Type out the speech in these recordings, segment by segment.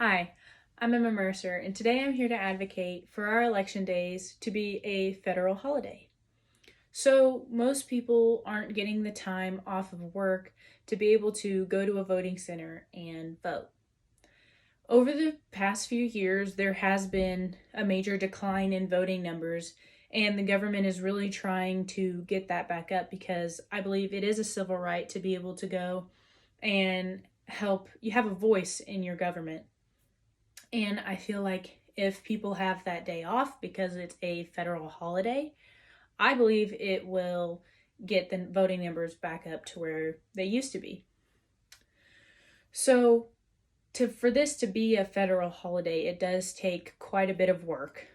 Hi, I'm Emma Mercer, and today I'm here to advocate for our election days to be a federal holiday. So, most people aren't getting the time off of work to be able to go to a voting center and vote. Over the past few years, there has been a major decline in voting numbers, and the government is really trying to get that back up because I believe it is a civil right to be able to go and help you have a voice in your government. And I feel like if people have that day off because it's a federal holiday, I believe it will get the voting numbers back up to where they used to be. So, for this to be a federal holiday, it does take quite a bit of work.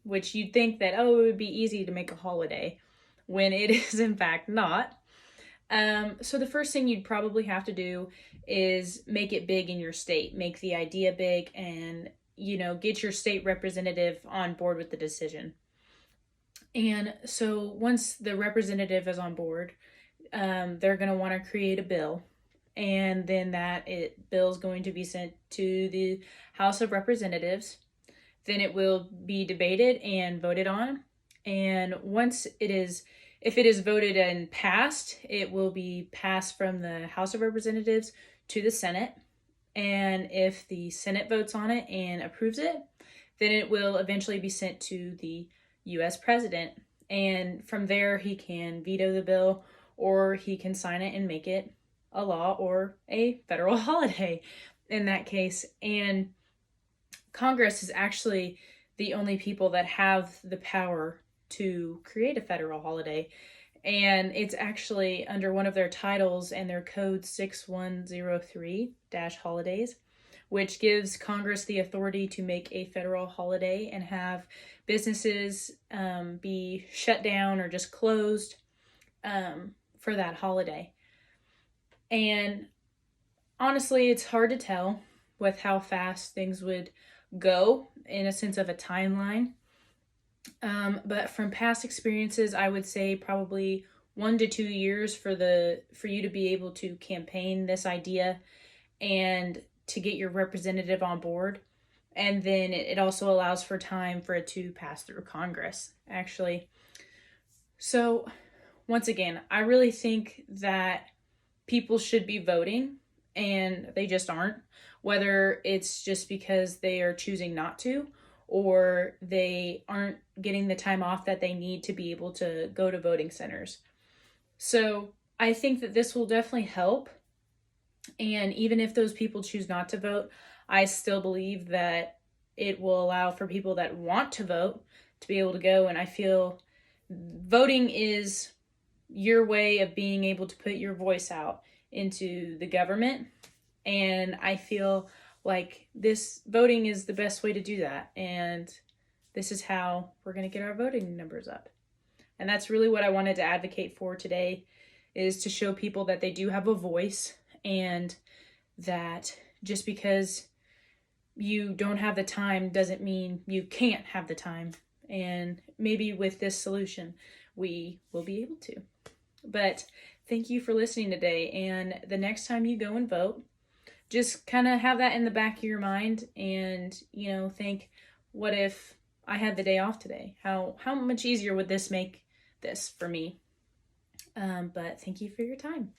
Which you'd think that, oh, it would be easy to make a holiday when it is in fact not. So the first thing you'd probably have to do is make it big in your state, make the idea big, and get your state representative on board with the decision. And so once the representative is on board, they're going to want to create a bill, and then bill is going to be sent to the House of Representatives. Then it will be debated and voted on, and if it is voted and passed, it will be passed from the House of Representatives to the Senate. And if the Senate votes on it and approves it, then it will eventually be sent to the US President. And from there, he can veto the bill, or he can sign it and make it a law or a federal holiday in that case. And Congress is actually the only people that have the power to create a federal holiday, and it's actually under one of their titles and their code 6103-holidays, which gives Congress the authority to make a federal holiday and have businesses be shut down or just closed for that holiday. And honestly, it's hard to tell with how fast things would go in a sense of a timeline. But from past experiences, I would say probably 1 to 2 years for you to be able to campaign this idea and to get your representative on board. And then it also allows for time for it to pass through Congress, actually. So once again, I really think that people should be voting, and they just aren't, whether it's just because they are choosing not to, or they aren't getting the time off that they need to be able to go to voting centers. So I think that this will definitely help. And even if those people choose not to vote, I still believe that it will allow for people that want to vote to be able to go. And I feel voting is your way of being able to put your voice out into the government. And I feel like this voting is the best way to do that. And this is how we're going to get our voting numbers up. And that's really what I wanted to advocate for today, is to show people that they do have a voice, and that just because you don't have the time doesn't mean you can't have the time. And maybe with this solution, we will be able to. But thank you for listening today. And the next time you go and vote, just kind of have that in the back of your mind, and think, what if I had the day off today? How much easier would this make this for me? But thank you for your time.